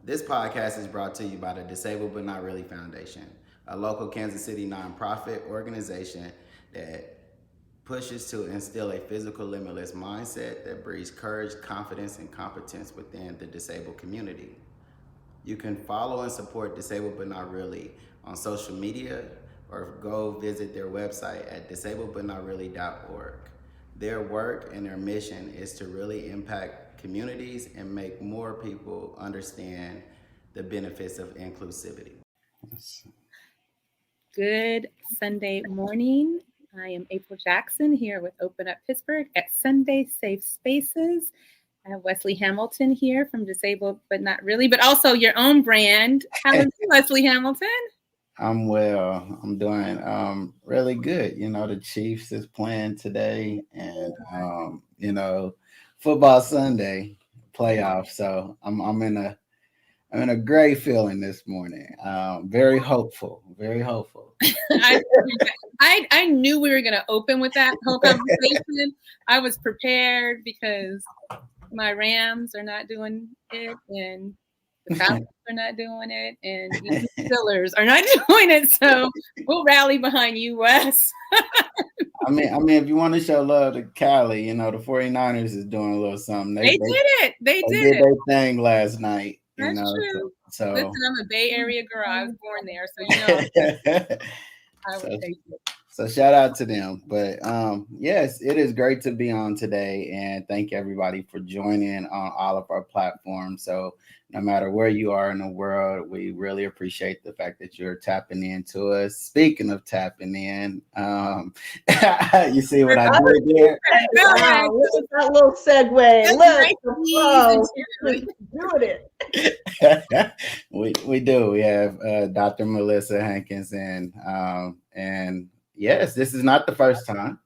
This podcast is brought to you by the Disabled But Not Really Foundation, a local Kansas City nonprofit organization that pushes to instill a physical limitless mindset that breeds courage, confidence, and competence within the disabled community. You can follow and support Disabled But Not Really on social media or go visit their website at disabledbutnotreally.org. Their work and their mission is to really impact communities and make more people understand the benefits of inclusivity. Good Sunday morning. I am April Jackson here with Open Up Pittsburgh at Sunday Safe Spaces. I have Wesley Hamilton here from Disabled But Not Really, but also your own brand. How are you, Wesley Hamilton? I'm well. I'm doing really good. You know, the Chiefs is playing today, and football Sunday playoff. So I'm in a great feeling this morning. Very hopeful. Very hopeful. I knew we were going to open with that whole conversation. I was prepared because my Rams are not doing it, and the Falcons are not doing it, and the Steelers are not doing it. So we'll rally behind you, Wes. I mean, if you want to show love to Cali, the 49ers is doing a little something. They did it. They did their thing last night. That's true. So listen, I'm a Bay Area girl. I was born there, so I would take it. So shout out to them. But yes, it is great to be on today, and thank everybody for joining on all of our platforms. So no matter where you are in the world, we really appreciate the fact that you're tapping into us. Speaking of tapping in, you see what I did there? Wow, look at that little segue. Look, doing it. We do. We have Dr. Melissa Hankins, and yes, this is not the first time.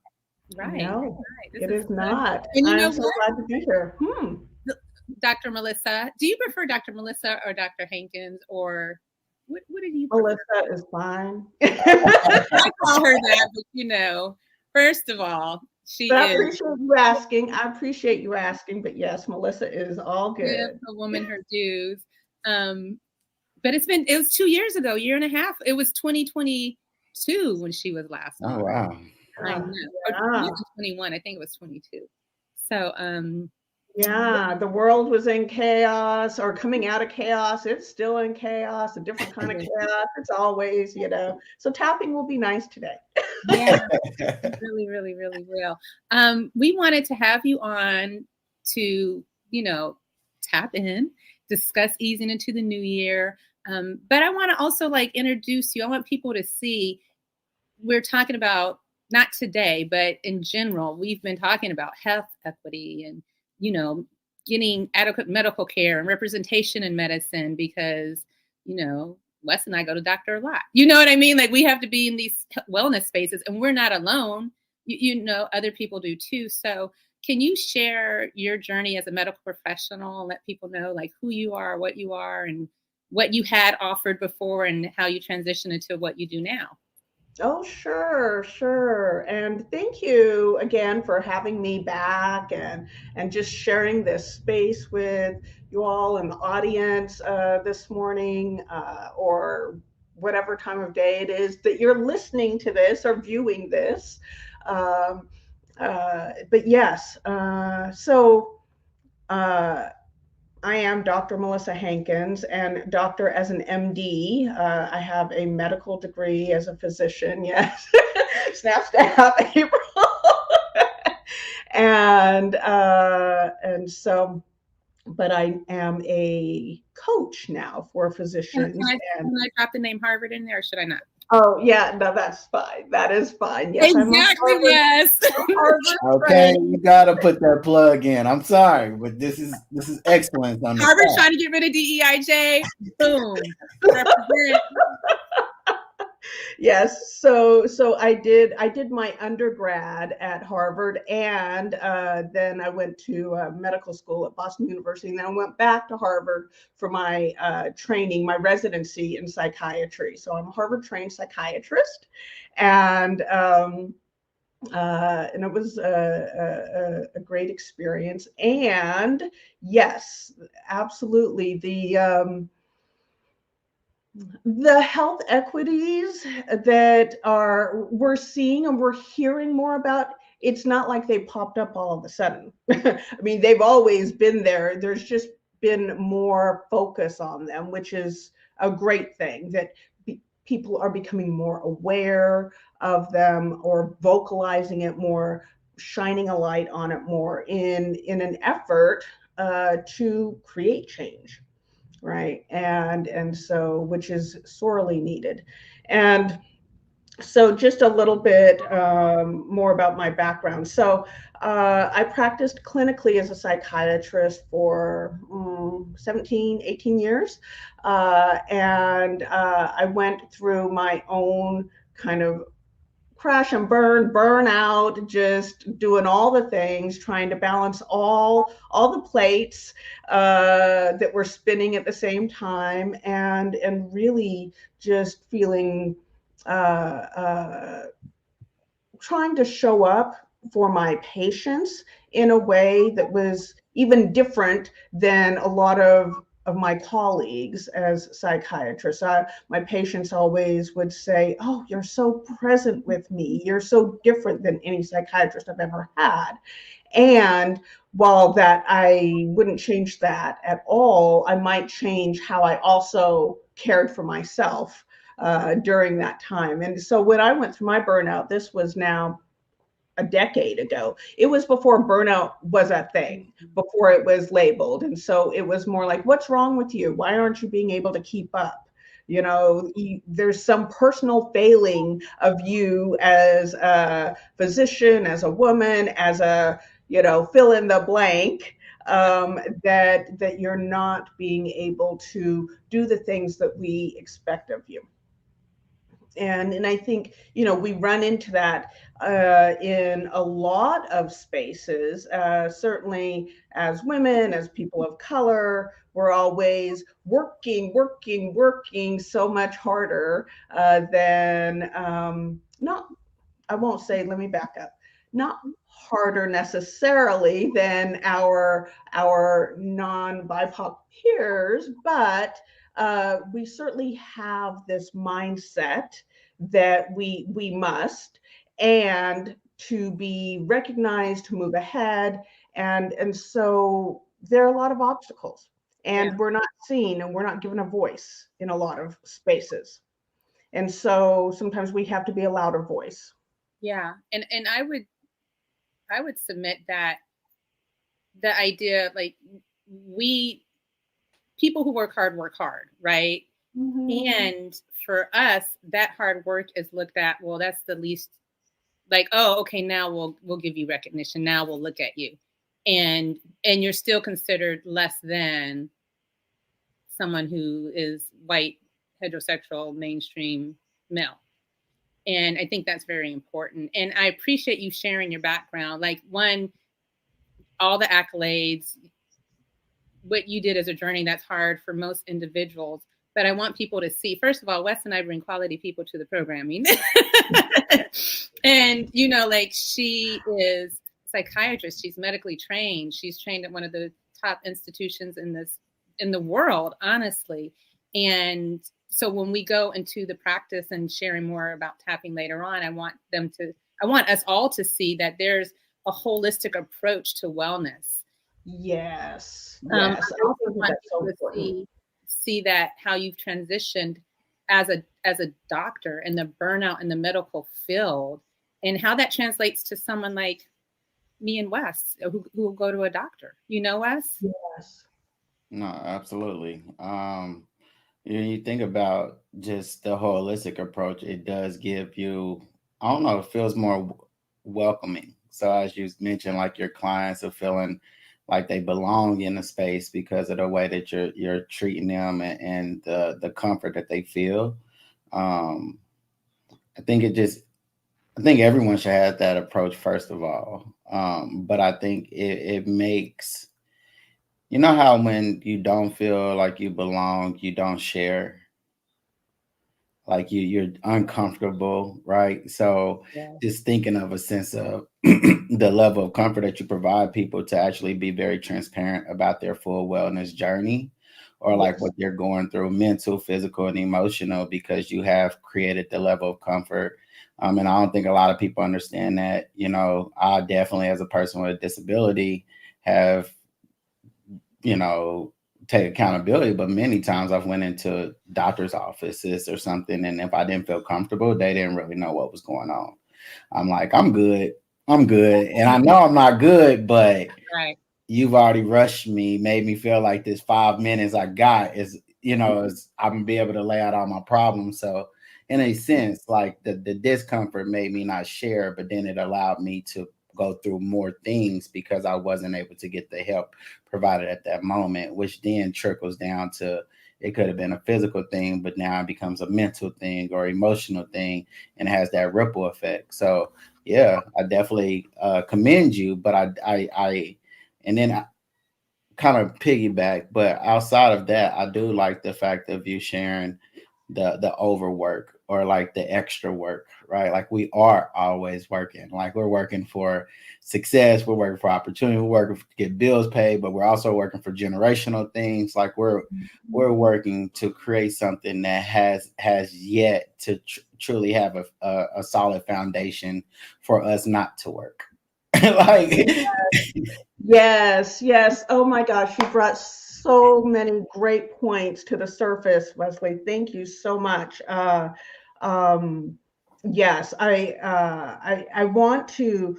Right. No, right. It is not. And I'm so glad to be here. Dr. Melissa, do you prefer Dr. Melissa or Dr. Hankins, or what did you prefer? Melissa is fine. I call her that, but first of all, I appreciate you asking, but yes, Melissa is all good. Give a woman her dues. But it was 2 years ago, year and a half. It was 2022 when she was last. Oh, wow. I know. Yeah. 21. I think it was 22. So, yeah, the world was in chaos or coming out of chaos. It's still in chaos, a different kind of chaos. It's always, So tapping will be nice today. Yeah, really, really, really will. We wanted to have you on to, tap in, discuss easing into the new year. But I want to also introduce you. I want people to see we're talking about, not today, but in general, we've been talking about health equity and getting adequate medical care and representation in medicine because, Wes and I go to doctor a lot. You know what I mean? We have to be in these wellness spaces and we're not alone. Other people do too. So can you share your journey as a medical professional and let people know who you are, what you are, and what you had offered before and how you transitioned into what you do now? Oh, sure. And thank you again for having me back and just sharing this space with you all in the audience this morning or whatever time of day it is that you're listening to this or viewing this. But yes, I am Dr. Melissa Hankins, and doctor as an MD. I have a medical degree as a physician. Yes, snap, April. and so, but I am a coach now for physicians. Can I drop the name Harvard in there, or should I not? Oh yeah, no, that's fine. That is fine. Yes, exactly. Yes. Okay, you gotta put that plug in. I'm sorry, but this is excellence on the Harvard's trying to get rid of DEIJ. Boom. Yes. So I did my undergrad at Harvard, and then I went to medical school at Boston University, and then I went back to Harvard for my training, my residency in psychiatry. So I'm a Harvard trained psychiatrist, and it was a great experience. And yes, absolutely. The health equities that we're seeing and we're hearing more about, it's not like they popped up all of a sudden. I mean, they've always been there. There's just been more focus on them, which is a great thing, that people are becoming more aware of them, or vocalizing it more, shining a light on it more in an effort to create change. Right. And so, which is sorely needed. And so just a little bit more about my background. So I practiced clinically as a psychiatrist for 17, 18 years. And I went through my own kind of crash and burn out, just doing all the things, trying to balance all the plates that were spinning at the same time, and really just feeling trying to show up for my patients in a way that was even different than a lot of my colleagues as psychiatrists. My patients always would say, "Oh, you're so present with me. You're so different than any psychiatrist I've ever had." And while that I wouldn't change that at all, I might change how I also cared for myself during that time. And so when I went through my burnout, this was now a decade ago. It was before burnout was a thing, before it was labeled. And so it was more like, what's wrong with you? Why aren't you being able to keep up? There's some personal failing of you as a physician, as a woman, as a, fill in the blank, that you're not being able to do the things that we expect of you. And I think, we run into that in a lot of spaces. Certainly as women, as people of color, we're always working so much harder than not, I won't say, let me back up, not harder necessarily than our non-BIPOC peers, but we certainly have this mindset that we must, and to be recognized, to move ahead, and so there are a lot of obstacles, and we're not seen, and we're not given a voice in a lot of spaces, and so sometimes we have to be a louder voice. Yeah, and I would submit that the idea, like, people who work hard, right? Mm-hmm. And for us, that hard work is looked at, well, that's the least, like, oh, okay, now we'll give you recognition. Now we'll look at you. And you're still considered less than someone who is white, heterosexual, mainstream male. And I think that's very important. And I appreciate you sharing your background. Like, one, all the accolades, what you did as a journey that's hard for most individuals. But I want people to see, first of all, Wes and I bring quality people to the programming. And, like, she is a psychiatrist. She's medically trained. She's trained at one of the top institutions in the world, honestly. And so when we go into the practice and sharing more about tapping later on, I want us all to see that there's a holistic approach to wellness. Yes. I also want people to see that how you've transitioned as a doctor in the burnout in the medical field, and how that translates to someone like me and Wes, who will go to a doctor. Wes? Yes. No, absolutely. You think about just the holistic approach, it does give you, I don't know, it feels more welcoming. So as you mentioned, like, your clients are feeling like they belong in the space because of the way that you're treating them, and the comfort that they feel. I think everyone should have that approach, first of all. But I think it makes, how when you don't feel like you belong, you don't share, like you're uncomfortable, right? So just thinking of a sense of the level of comfort that you provide people to actually be very transparent about their full wellness journey, or like what they're going through, mental, physical, and emotional, because you have created the level of comfort. And I don't think a lot of people understand that. You know, I definitely, as a person with a disability, have, you know, take accountability, but many times I've went into doctor's offices or something, and if I didn't feel comfortable, they didn't really know what was going on. I'm like, I'm good, and I know I'm not good, but Right. you've already rushed me, made me feel like this 5 minutes I got is, you know, is I'm gonna be able to lay out all my problems. So in a sense, like the discomfort made me not share, but then it allowed me to go through more things because I wasn't able to get the help provided at that moment, which then trickles down to, it could have been a physical thing, but now it becomes a mental thing or emotional thing, and has that ripple effect. So yeah, I definitely commend you, but I and then I kind of piggyback, but outside of that, I do like the fact of you sharing the overwork or like the extra work, right? Like we are always working, like we're working for success, we're working for opportunity, we're working to get bills paid, but we're also working for generational things. Like we're working to create something that has yet to truly have a solid foundation for us not to work. Like Yes. Oh my gosh, you brought so many great points to the surface, Wesley. Thank you so much. Yes, I want to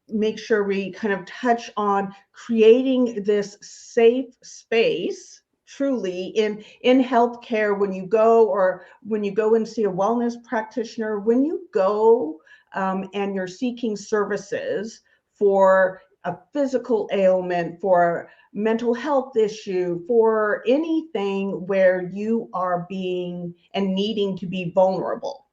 make sure we kind of touch on creating this safe space truly in healthcare when you go, or when you go and see a wellness practitioner, when you go and you're seeking services for a physical ailment, for mental health issue, for anything where you are being and needing to be vulnerable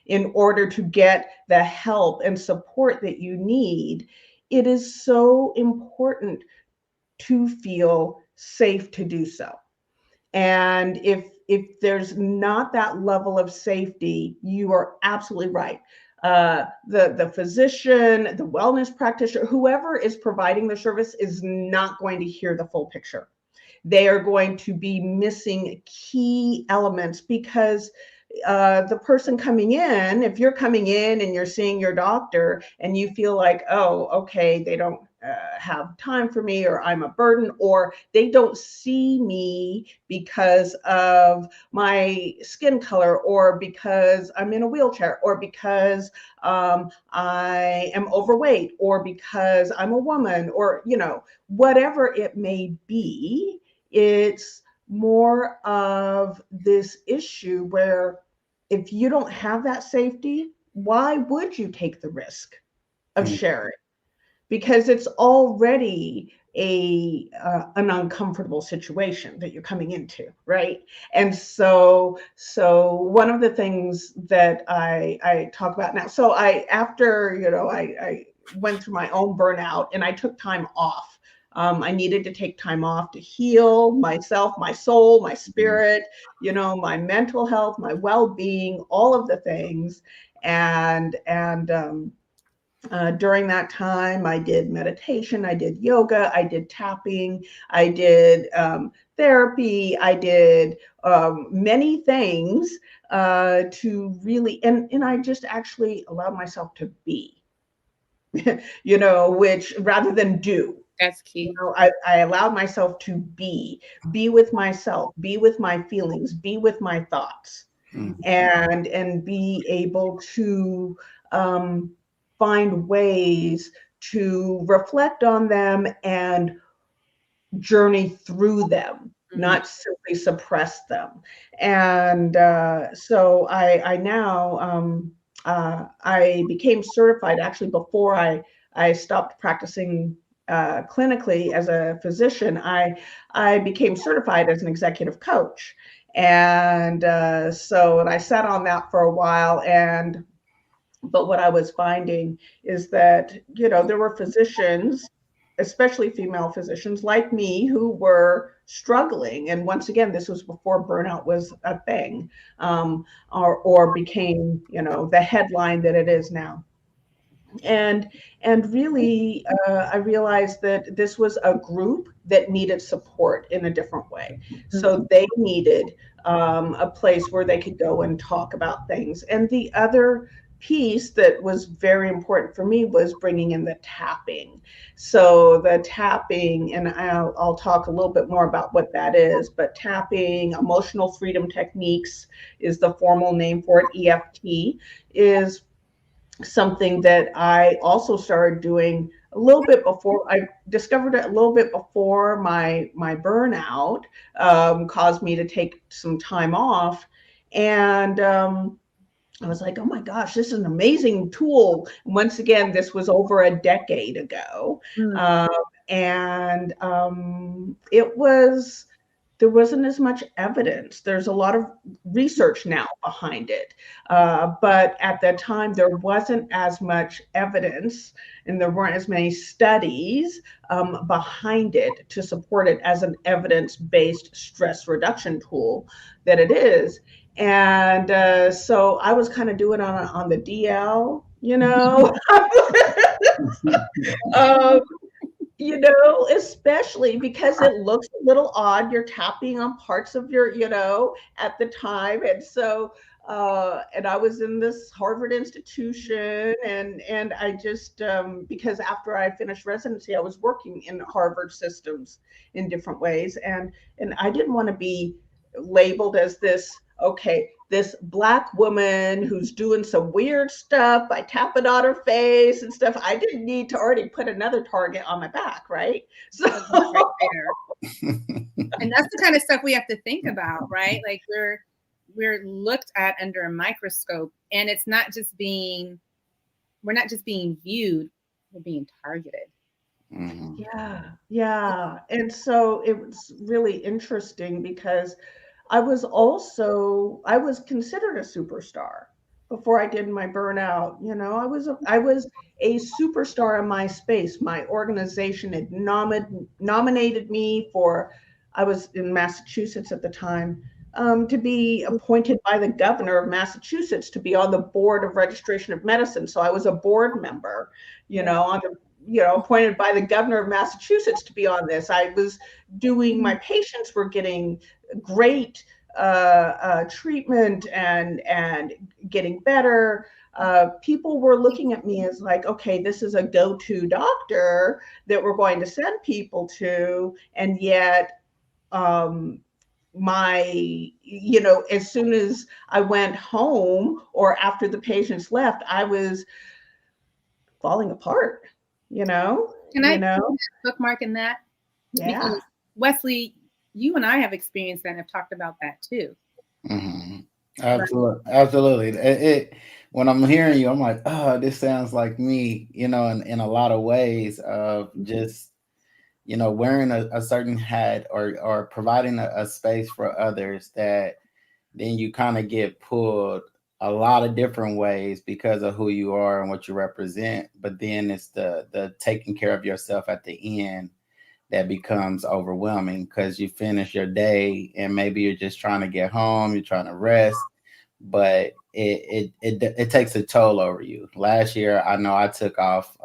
in order to get the help and support that you need. It is so important to feel safe to do so. And if there's not that level of safety, you are absolutely right. The physician, the wellness practitioner, whoever is providing the service is not going to hear the full picture. They are going to be missing key elements because the person coming in, if you're coming in and you're seeing your doctor and you feel like, oh, okay, they don't have time for me, or I'm a burden, or they don't see me because of my skin color, or because I'm in a wheelchair, or because I am overweight, or because I'm a woman, or, you know, whatever it may be, it's more of this issue where if you don't have that safety, why would you take the risk of sharing? Because it's already an uncomfortable situation that you're coming into, right? And so one of the things that I talk about now, so after, you know, I went through my own burnout and I took time off. I needed to take time off to heal myself, my soul, my spirit, you know, my mental health, my well-being, all of the things. And during that time, I did meditation, I did yoga, I did tapping, I did therapy, I did many things to really, and I just actually allowed myself to be, you know, which rather than do. That's key. You know, I allowed myself to be with myself, be with my feelings, be with my thoughts, and be able to find ways to reflect on them and journey through them, not simply suppress them. And so I now I became certified actually before I stopped practicing clinically as a physician. I became certified as an executive coach. And and I sat on that for a while, but what I was finding is that, you know, there were physicians, especially female physicians like me, who were struggling. And once again, this was before burnout was a thing, or became, you know, the headline that it is now. And really, I realized that this was a group that needed support in a different way. So they needed a place where they could go and talk about things. And the other piece that was very important for me was bringing in the tapping. So the tapping, and I'll talk a little bit more about what that is, but tapping, emotional freedom techniques is the formal name for it. EFT is something that I also started doing a little bit before. I discovered it a little bit before my burnout caused me to take some time off. And I was like, oh my gosh, this is an amazing tool. Once again, this was over a decade ago. And there wasn't as much evidence. There's a lot of research now behind it. But at that time, there wasn't as much evidence and there weren't as many studies behind it to support it as an evidence-based stress reduction tool that it is. And so I was kind of doing on the DL, especially because it looks a little odd. You're tapping on parts of your, at the time. And so, and I was in this Harvard institution and I just, because after I finished residency, I was working in Harvard systems in different ways. And I didn't want to be labeled as this Black woman who's doing some weird stuff by tapping on her face and stuff. I didn't need to already put another target on my back, right? So right there. And that's the kind of stuff we have to think about, right? Like we're looked at under a microscope, and it's not just we're not just being viewed, we're being targeted. Mm-hmm. Yeah. And so it was really interesting because I was considered a superstar before I did my burnout. I was a superstar in my space. My organization had nominated me I was in Massachusetts at the time, to be appointed by the governor of Massachusetts to be on the board of registration of medicine. So I was a board member, appointed by the governor of Massachusetts to be on this. I was doing, my patients were getting great treatment and getting better. People were looking at me as like, okay, this is a go-to doctor that we're going to send people to. And yet, as soon as I went home or after the patients left, I was falling apart, Can I bookmark in that? Yeah. Because Wesley, you and I have experienced that and have talked about that too. Mm-hmm. Absolutely. When I'm hearing you, I'm like, oh, this sounds like me, in a lot of ways of just, wearing a certain hat or providing a space for others that then you kind of get pulled a lot of different ways because of who you are and what you represent. But then it's the taking care of yourself at the end that becomes overwhelming because you finish your day and maybe you're just trying to get home, you're trying to rest, but it takes a toll over you. Last year, I know I took off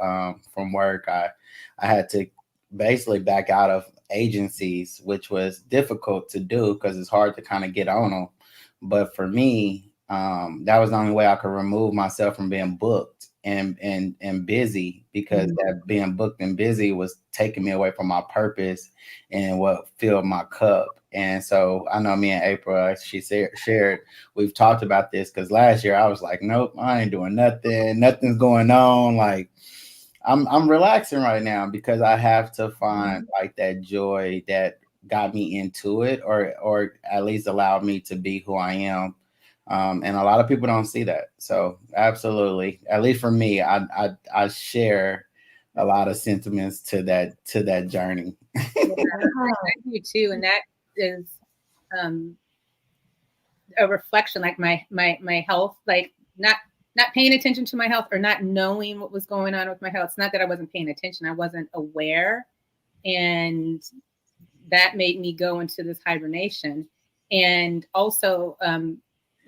from work. I had to basically back out of agencies, which was difficult to do because it's hard to kind of get on them. But for me, that was the only way I could remove myself from being booked and busy, because that being booked and busy was taking me away from my purpose and what filled my cup. And so I know me and April, she shared, we've talked about this because last year I was like, nope, I ain't doing nothing. Nothing's going on. Like I'm relaxing right now because I have to find like that joy that got me into it, or at least allowed me to be who I am. And a lot of people don't see that. So absolutely, at least for me, I share a lot of sentiments to that journey. I do too, and that is a reflection, like my health, like not paying attention to my health or not knowing what was going on with my health. It's not that I wasn't paying attention; I wasn't aware, and that made me go into this hibernation. And also,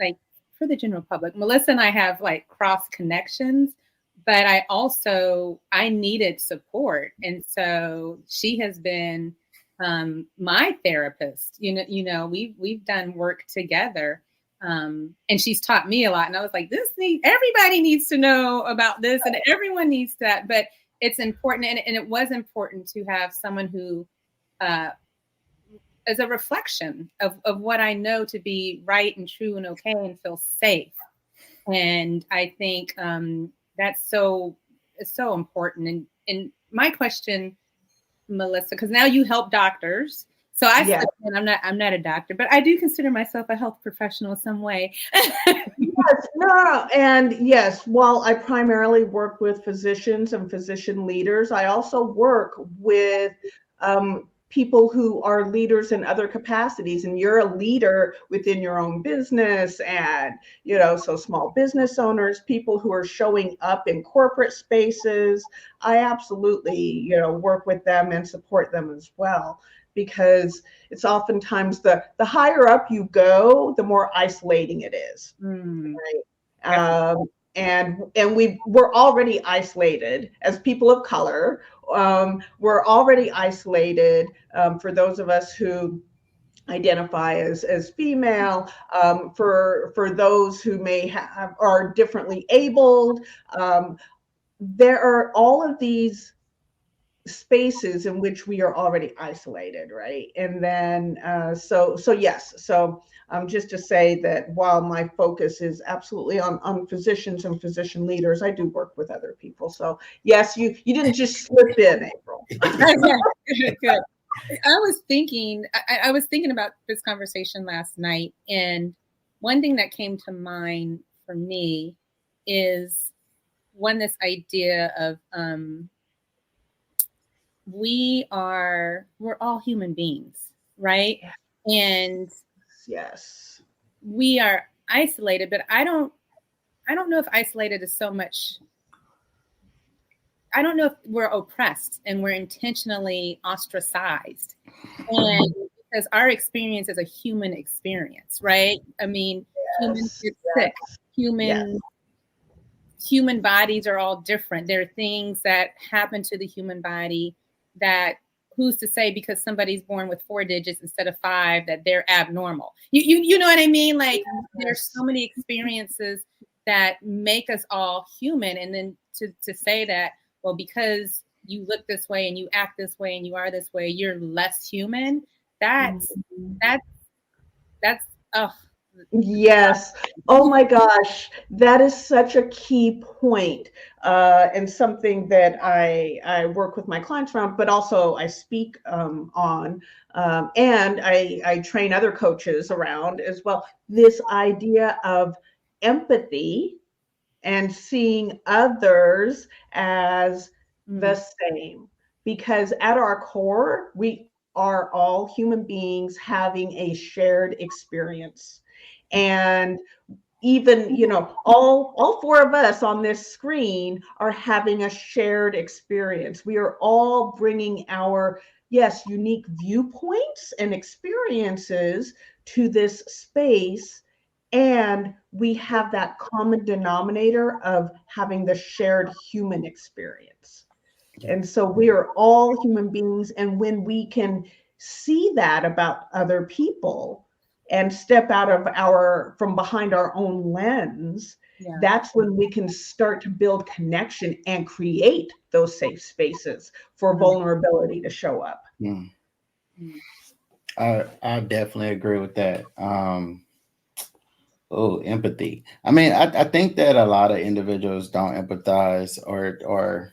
like for the general public, Melissa and I have like cross connections, but I needed support. And so she has been my therapist. We've done work together. And she's taught me a lot. And I was like, everybody needs to know about this, and everyone needs that. But it's important. And it was important to have someone who is a reflection of what I know to be right and true and okay, and feel safe. And I think it's so important. And my question, Melissa, because now you help doctors. So I'm not a doctor, but I do consider myself a health professional in some way. Yes, no, and yes, while I primarily work with physicians and physician leaders, I also work with people who are leaders in other capacities, and you're a leader within your own business, and so small business owners, people who are showing up in corporate spaces. I absolutely work with them and support them as well, because it's oftentimes the higher up you go, the more isolating it is. Right? And we're already isolated as people of color. We're already isolated for those of us who identify as female, for those who may are differently abled. There are all of these spaces in which we are already isolated, right? And then so just to say that while my focus is absolutely on physicians and physician leaders, I do work with other people. So yes, you didn't just slip in, April. Good. I was thinking about this conversation last night, and one thing that came to mind for me is this idea of we're all human beings, right? And yes, we are isolated, but I don't know if isolated is so much. I don't know if we're oppressed and we're intentionally ostracized, and because our experience is a human experience, right? I mean, humans get sick. Human bodies are all different. There are things that happen to the human body that, who's to say because somebody's born with 4 digits instead of 5 that they're abnormal? You know what I mean? Like, there's so many experiences that make us all human, and then to say that, well, because you look this way and you act this way and you are this way, you're less human. That's yes. Oh my gosh, that is such a key point, and something that I work with my clients around, but also I speak on, and I train other coaches around as well. This idea of empathy and seeing others as the same, because at our core, we are all human beings having a shared experience. And even, all 4 of us on this screen are having a shared experience. We are all bringing our, unique viewpoints and experiences to this space. And we have that common denominator of having the shared human experience. And so we are all human beings. And when we can see that about other people and step out of from behind our own lens, that's when we can start to build connection and create those safe spaces for vulnerability to show up. I definitely agree with that. Empathy. I mean, I think that a lot of individuals don't empathize or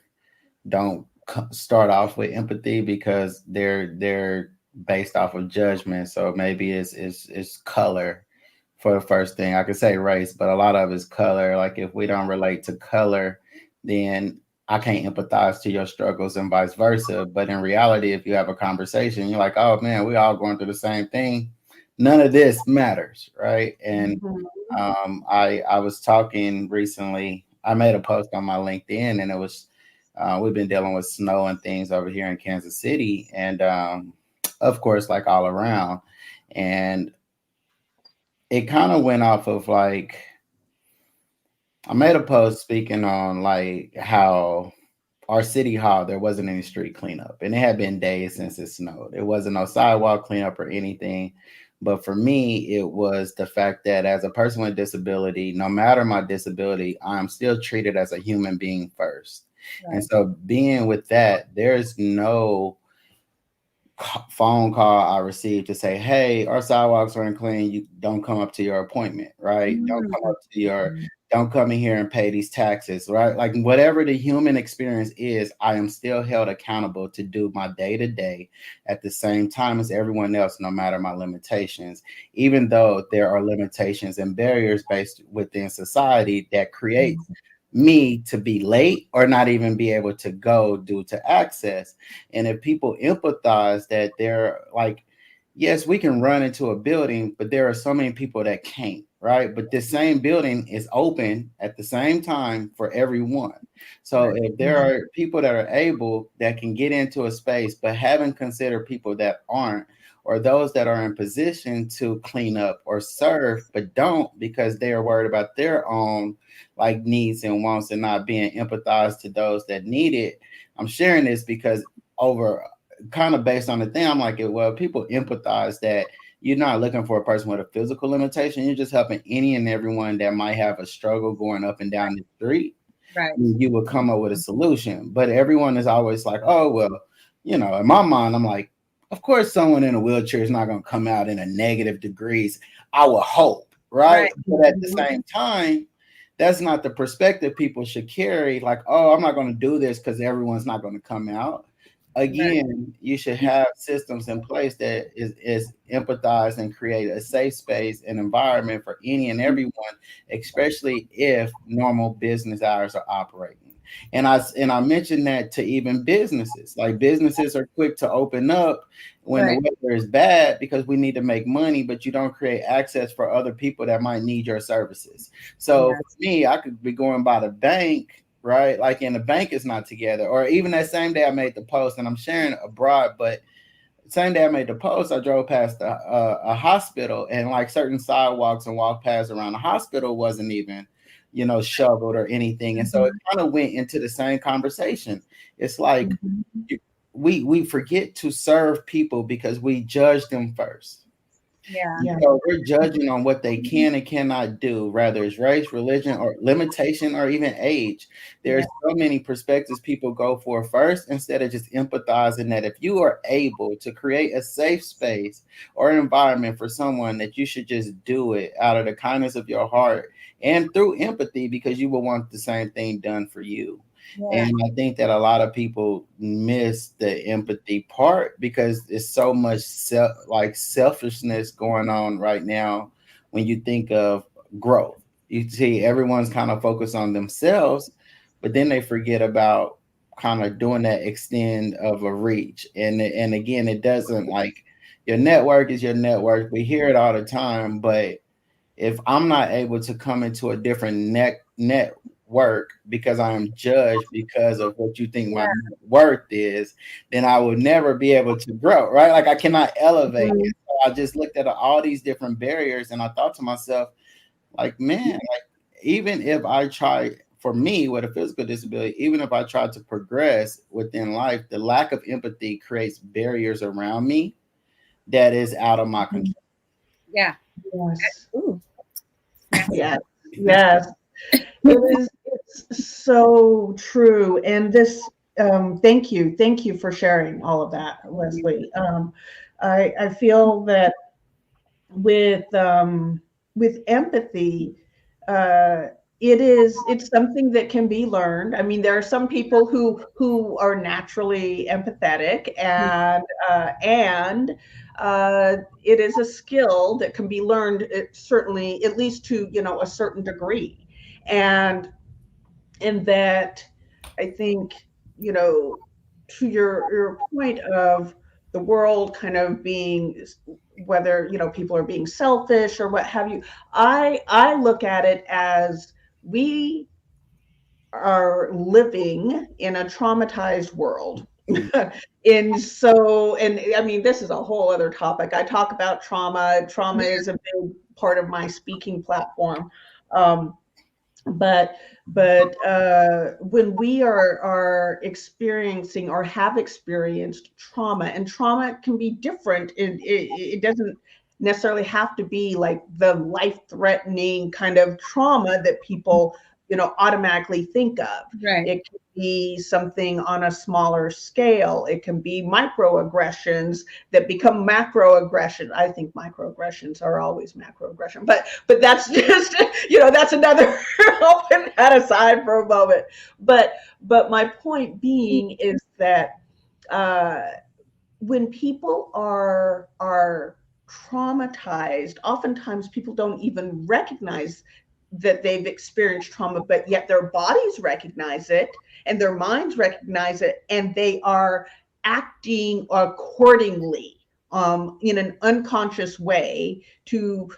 don't start off with empathy because they're based off of judgment. So maybe it's color for the first thing. I could say race, but a lot of it's color. Like, if we don't relate to color, then I can't empathize to your struggles and vice versa. But in reality, if you have a conversation, you're like, oh man, we all going through the same thing. None of this matters, right? And I was talking recently. I made a post on my LinkedIn, and it was we've been dealing with snow and things over here in Kansas City, and of course, like all around. And it kind of went off of like, I made a post speaking on like how our city hall, there wasn't any street cleanup, and it had been days since it snowed. It wasn't no sidewalk cleanup or anything. But for me, it was the fact that as a person with disability, no matter my disability, I'm still treated as a human being first. And Right. so, being with that, there's no phone call I received to say, "Hey, our sidewalks aren't clean. You don't come up to your appointment, right? Don't come Mm. up to your, don't come in here and pay these taxes, right?" Like whatever the human experience is, I am still held accountable to do my day to day at the same time as everyone else, no matter my limitations. Even though there are limitations and barriers based within society that creates me to be late or not even be able to go due to access. And if people empathize that they're like, yes, we can run into a building, but there are so many people that can't, right? But this same building is open at the same time for everyone. So Right. if there are people that are able that can get into a space, but haven't considered people that aren't, or those that are in position to clean up or serve, but don't because they are worried about their own like needs and wants and not being empathized to those that need it. I'm sharing this because over kind of based on the thing, I'm like, well, people empathize that you're not looking for a person with a physical limitation. You're just helping any and everyone that might have a struggle going up and down the street. Right. You will come up with a solution. But everyone is always like, oh, well, you know, in my mind, I'm like, of course, someone in a wheelchair is not going to come out in a negative degrees. I would hope, right? Right. But at the same time, that's not the perspective people should carry. Like, oh, I'm not going to do this because everyone's not going to come out. Right. Again, you should have systems in place that is empathize and create a safe space and environment for any and everyone, especially if normal business hours are operating. And I mentioned that to even businesses. Like businesses are quick to open up when the Right. weather is bad because we need to make money, but you don't create access for other people that might need your services. So Yeah. for me, I could be going by the bank, right? Like, and the bank is not together. Or even that same day I made the post, and I'm sharing abroad, but same day I made the post, I drove past a hospital, and like certain sidewalks and walk paths around the hospital wasn't even, you know, shoveled or anything. And so it kind of went into the same conversation. It's like Mhm. we forget to serve people because we judge them first. Yeah. Yeah. So we're judging on what they can and cannot do, whether it's race, religion, or limitation, or even age. There's so many perspectives people go for first instead of just empathizing that if you are able to create a safe space or environment for someone, that you should just do it out of the kindness of your heart and through empathy because you will want the same thing done for you. Yeah. And I think that a lot of people miss the empathy part because there's so much selfishness going on right now when you think of growth. You see everyone's kind of focused on themselves, but then they forget about kind of doing that extend of a reach. And again, it doesn't like your network is your network. We hear it all the time, but if I'm not able to come into a different network because I am judged because of what you think my Yeah. worth is, then I will never be able to grow, right? Like I cannot elevate. And so I just looked at all these different barriers and I thought to myself, like, man, like even if I try, for me with a physical disability, even if I try to progress within life, the lack of empathy creates barriers around me that is out of my control. Yeah. Yes. Ooh. Yes. Yes. It is. It's so true. And this. Thank you. Thank you for sharing all of that, Leslie. I feel that with empathy, uh, it's something that can be learned. I mean, there are some people who are naturally empathetic, and it is a skill that can be learned, certainly at least to a certain degree, and that I think to your point of the world kind of being, whether people are being selfish or what have you, I look at it as we are living in a traumatized world. And I mean, this is a whole other topic. I talk about trauma. Trauma is a big part of my speaking platform. but when we are experiencing or have experienced trauma, and trauma can be different, it doesn't necessarily have to be like the life-threatening kind of trauma that people automatically think of. Right. It can be something on a smaller scale. It can be microaggressions that become macroaggression. I think microaggressions are always macroaggression, but that's just that's another. I'll put that aside for a moment. But my point being is that when people are traumatized, oftentimes people don't even recognize that they've experienced trauma, but yet their bodies recognize it and their minds recognize it, and they are acting accordingly in an unconscious way to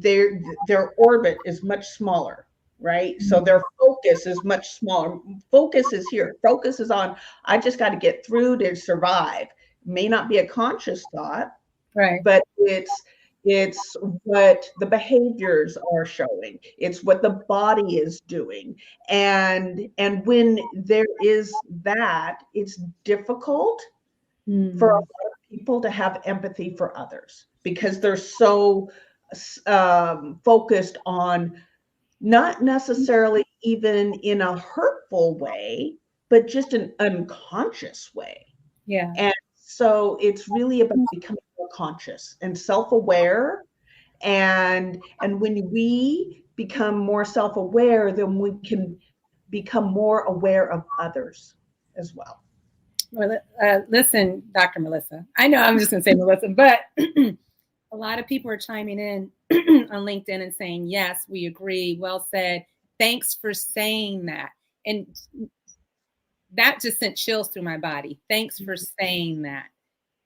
their orbit is much smaller, right? So their focus is much smaller. Focus is here. Focus is on, I just got to get through to survive. May not be a conscious thought, Right. but it's what the behaviors are showing. It's what the body is doing. And when there is that, it's difficult for a lot of people to have empathy for others because they're so focused on, not necessarily even in a hurtful way, but just an unconscious way. Yeah. And so it's really about becoming more conscious and self-aware. And when we become more self-aware, then we can become more aware of others as well. Well, listen, Dr. Melissa, I know I'm just going to say Melissa, but a lot of people are chiming in on LinkedIn and saying, yes, we agree. Well said. Thanks for saying that. And that just sent chills through my body. Thanks for saying that,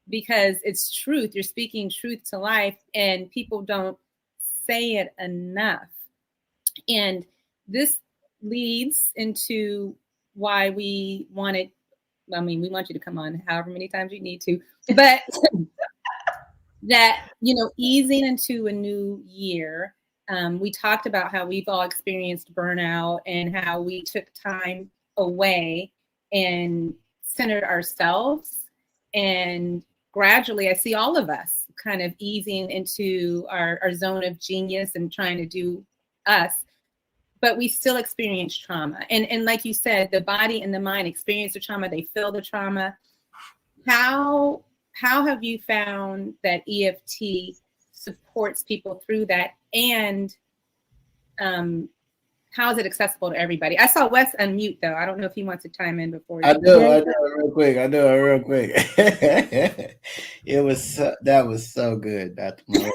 because it's truth. You're speaking truth to life, and people don't say it enough. And this leads into why we wanted, we want you to come on however many times you need to, but that, easing into a new year, we talked about how we've all experienced burnout and how we took time away and centered ourselves. And gradually, I see all of us kind of easing into our zone of genius and trying to do us. But we still experience trauma. And like you said, the body and the mind experience the trauma. They feel the trauma. How have you found that EFT supports people through that? And how is it accessible to everybody? I saw Wes unmute, though. I don't know if he wants to chime in before. I do it real quick. That was so good, Dr. Melissa.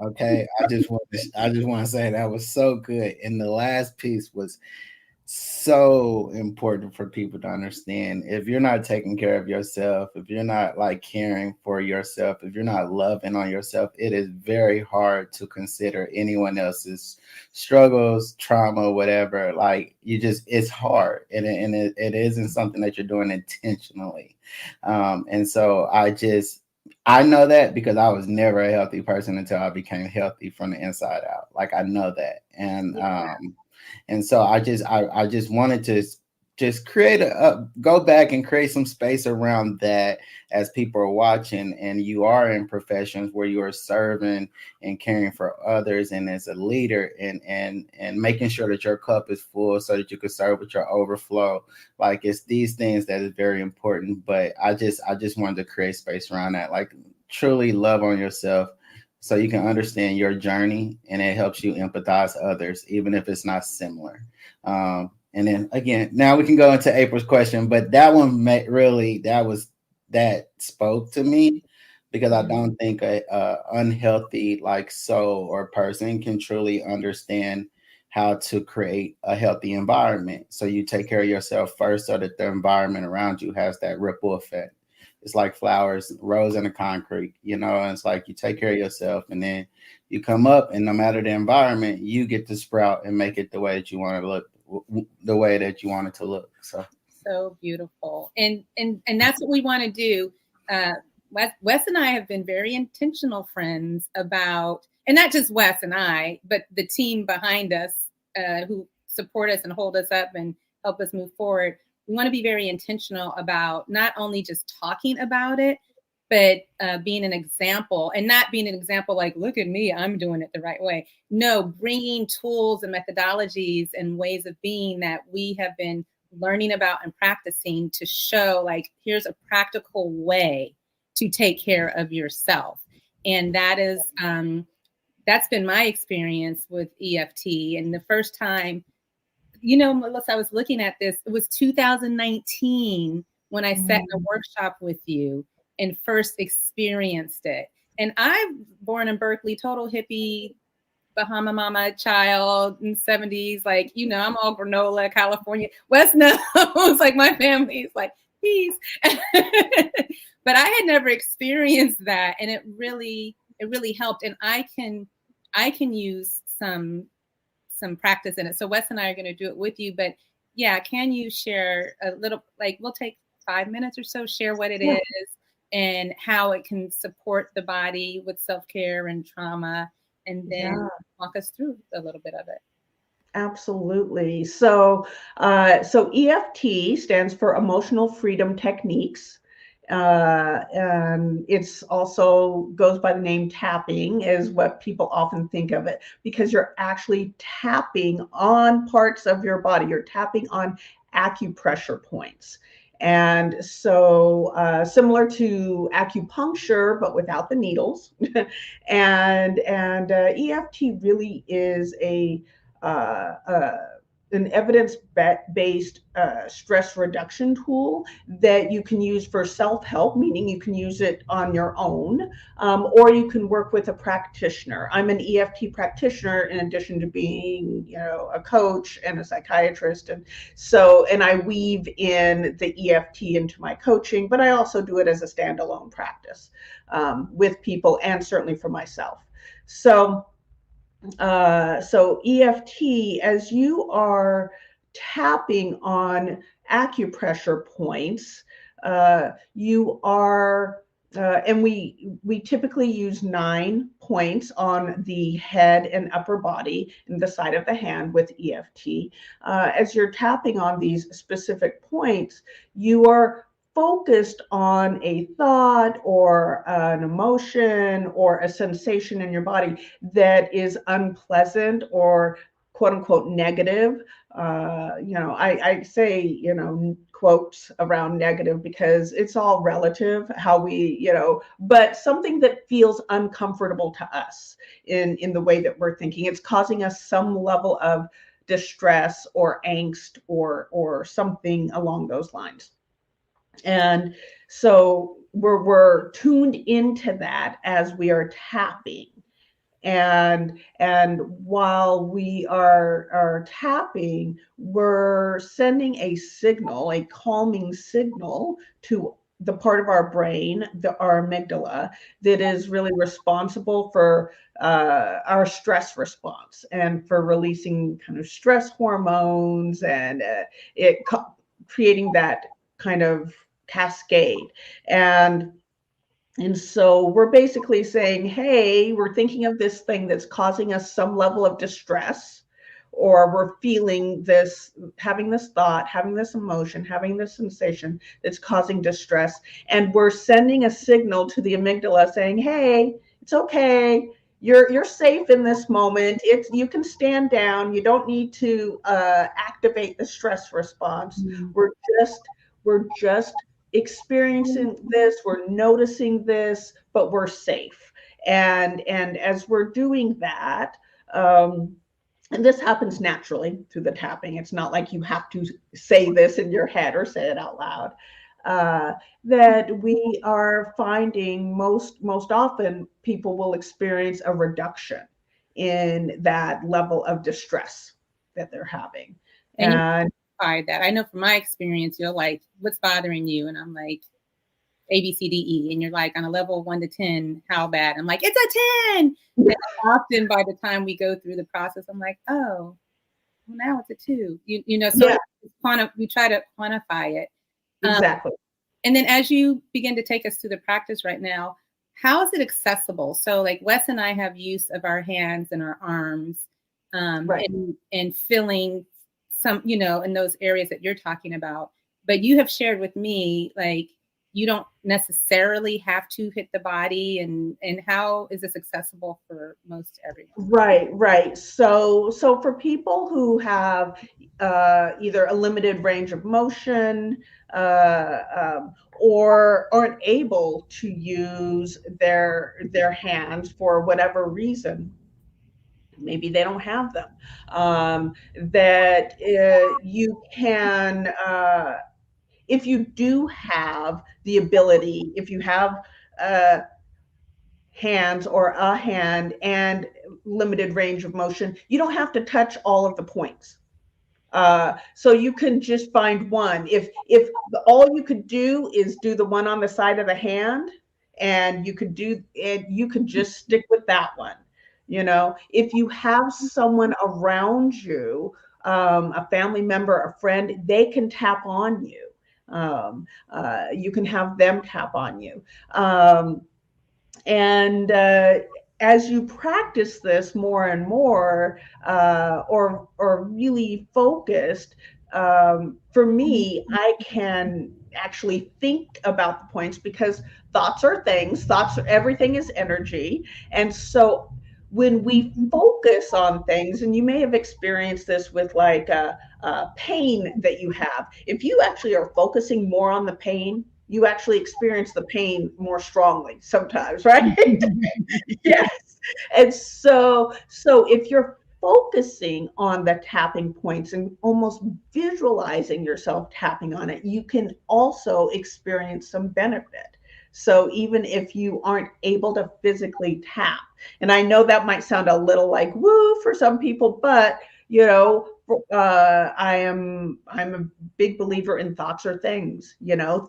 Okay, I just want to say that was so good, and the last piece was so important for people to understand. If you're not taking care of yourself, if you're not caring for yourself, if you're not loving on yourself, it is very hard to consider anyone else's struggles, trauma, whatever. It's hard, and it isn't something that you're doing intentionally. And so I know that because I was never a healthy person until I became healthy from the inside out. I know that. And and so I just wanted to just go back and create some space around that as people are watching, and you are in professions where you are serving and caring for others, and as a leader and making sure that your cup is full so that you can serve with your overflow. It's these things that is very important. But I just wanted to create space around that. Truly love on yourself, so you can understand your journey, and it helps you empathize others, even if it's not similar. And then again, now we can go into April's question, but that one that spoke to me, because I don't think a unhealthy soul or person can truly understand how to create a healthy environment. So you take care of yourself first, so that the environment around you has that ripple effect. It's like flowers, rose in the concrete, and it's you take care of yourself, and then you come up, and no matter the environment, you get to sprout and make it the way that you want to look, the way that you want it to look. So beautiful. And that's what we want to do. Wes and I have been very intentional friends about, and not just Wes and I, but the team behind us, who support us and hold us up and help us move forward. We want to be very intentional about not only just talking about it, but being an example, and not being an example like, look at me, I'm doing it the right way. No, bringing tools and methodologies and ways of being that we have been learning about and practicing to show, like, here's a practical way to take care of yourself. And that is, that's been my experience with EFT. And the first time, you know, Melissa, I was looking at this, it was 2019 when I sat in a workshop with you and first experienced it. And I'm born in Berkeley, total hippie, Bahama mama child in the 70s. Like, you know, I'm all granola, California, West Nose, like my family's like, peace. But I had never experienced that. And it really helped. And I can use some practice in it. So Wes and I are going to do it with you, but yeah, can you share a little, like, we'll take 5 minutes or so, share what it is and how it can support the body with self-care and trauma, and then walk us through a little bit of it. Absolutely. So EFT stands for Emotional Freedom Techniques. And it's also goes by the name tapping, is what people often think of it, because you're actually tapping on parts of your body. You're tapping on acupressure points. And so similar to acupuncture, but without the needles. and EFT really is an evidence-based stress reduction tool that you can use for self-help, meaning you can use it on your own, or you can work with a practitioner. I'm an EFT practitioner in addition to being, you know, a coach and a psychiatrist, and I weave in the EFT into my coaching, but I also do it as a standalone practice with people, and certainly for myself. So EFT, as you are tapping on acupressure points, you are, and we typically use 9 points on the head and upper body and the side of the hand with EFT. As you're tapping on these specific points, you are focused on a thought or an emotion or a sensation in your body that is unpleasant or quote unquote negative. I say, quotes around negative because it's all relative how we, but something that feels uncomfortable to us in the way that we're thinking. It's causing us some level of distress or angst or something along those lines. And so we're tuned into that as we are tapping. And while we are tapping, we're sending a signal, a calming signal to the part of our brain, our amygdala, that is really responsible for our stress response and for releasing kind of stress hormones and creating that kind of cascade. And so we're basically saying, hey, we're thinking of this thing that's causing us some level of distress, or we're feeling this, having this thought, having this emotion, having this sensation that's causing distress. And we're sending a signal to the amygdala saying, hey, it's okay. You're safe in this moment. You can stand down. You don't need to activate the stress response. Mm-hmm. We're just experiencing this, we're noticing this, but we're safe. And as we're doing that, and this happens naturally through the tapping. It's not like you have to say this in your head or say it out loud. That we are finding most often people will experience a reduction in that level of distress that they're having. And that I know from my experience, you're like, what's bothering you? And I'm like, A, B, C, D, E. And you're like, on a level of 1 to 10, how bad? I'm like, it's a 10. And often by the time we go through the process, I'm like, oh, well, now it's a 2. So we try to quantify it. Exactly. And then as you begin to take us through the practice right now, how is it accessible? So like Wes and I have use of our hands and our arms, right, and feeling some, in those areas that you're talking about. But you have shared with me, like, you don't necessarily have to hit the body, and how is this accessible for most everyone? Right. So for people who have either a limited range of motion, or aren't able to use their hands for whatever reason, maybe they don't have them, that you can, if you do have the ability, if you have hands or a hand and limited range of motion, you don't have to touch all of the points. So you can just find one. If all you could do is do the one on the side of the hand, and you could do it, you could just stick with that one. If you have someone around you, a family member, a friend, they can tap on you. You can have them tap on you. And as you practice this more and more, or really focused, for me, I can actually think about the points, because thoughts are things. Everything is energy. And so when we focus on things, and you may have experienced this with like pain that you have, if you actually are focusing more on the pain, you actually experience the pain more strongly sometimes, right? Yes. And so if you're focusing on the tapping points and almost visualizing yourself tapping on it, you can also experience some benefit. So even if you aren't able to physically tap, and I know that might sound a little like woo for some people, but I'm a big believer in thoughts are things,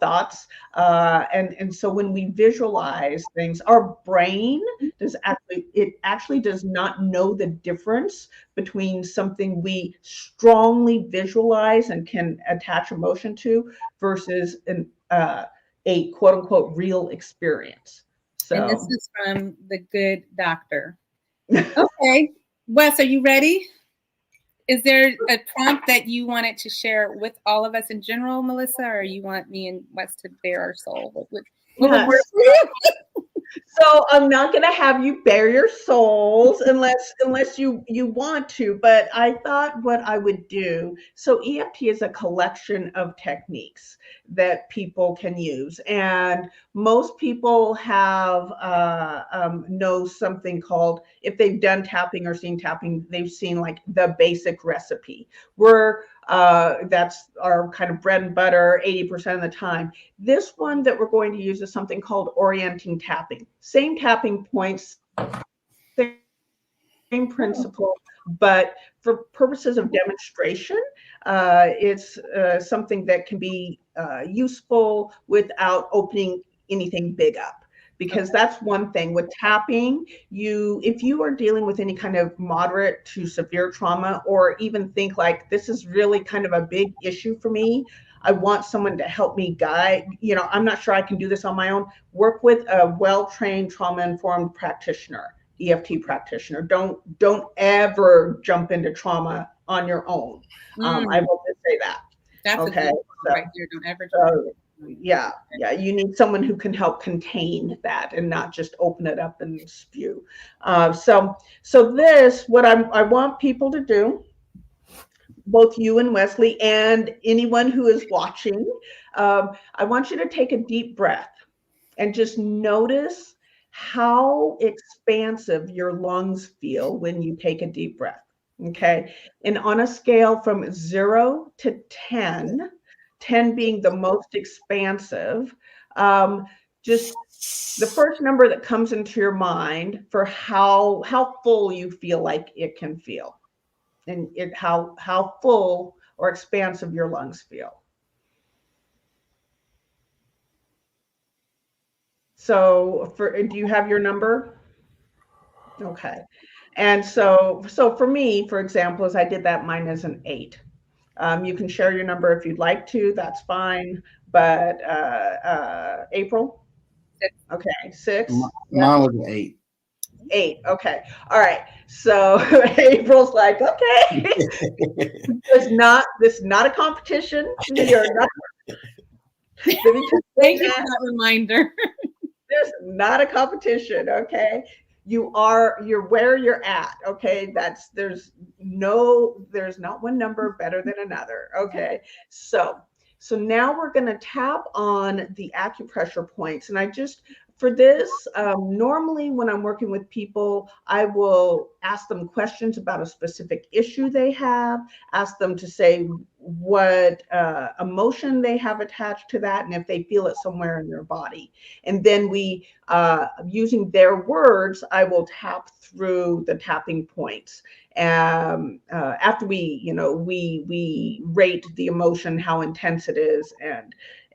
thoughts. And so when we visualize things, our brain actually does not know the difference between something we strongly visualize and can attach emotion to versus a quote unquote real experience. So, and this is from the good doctor. Okay. Wes, are you ready? Is there a prompt that you wanted to share with all of us in general, Melissa, or you want me and Wes to bare our soul? What would work for you? So I'm not going to have you bare your souls unless you want to, but I thought what I would do. So EFT is a collection of techniques that people can use, and most people have know something called, if they've done tapping or seen tapping, they've seen like the basic recipe, where that's our kind of bread and butter 80% of the time. This one that we're going to use is something called orienting tapping. Same tapping points, same principle, but for purposes of demonstration, it's something that can be useful without opening anything big up. Because that's one thing with tapping, if you are dealing with any kind of moderate to severe trauma, or even think like, this is really kind of a big issue for me, I want someone to help me guide, I'm not sure I can do this on my own, work with a well-trained trauma-informed practitioner, EFT practitioner. Don't ever jump into trauma on your own. I will just say that. That's okay. Right there. Don't ever jump. Yeah, you need someone who can help contain that and not just open it up and spew. So this, what I want people to do, both you and Wesley and anyone who is watching, I want you to take a deep breath and just notice how expansive your lungs feel when you take a deep breath. Okay. And on a scale from 0 to 10, 10 being the most expansive, just the first number that comes into your mind for how full you feel like it can feel, and how full or expansive your lungs feel. So do you have your number? Okay. And so for me, for example, as I did that, mine is an 8. You can share your number if you'd like to, that's fine. But April? 6. Okay, 6. Mine was an 8. 8. Okay. All right. So April's like, okay, this is not a competition. You're not. Let me just say Thank you for that. that reminder. There's not a competition. Okay. You're where you're at. Okay. There's not one number better than another. Okay. So now we're going to tap on the acupressure points. And for this, normally when I'm working with people, I will ask them questions about a specific issue they have, ask them to say what emotion they have attached to that, and if they feel it somewhere in their body. And then using their words, I will tap through the tapping points. After we rate the emotion, how intense it is,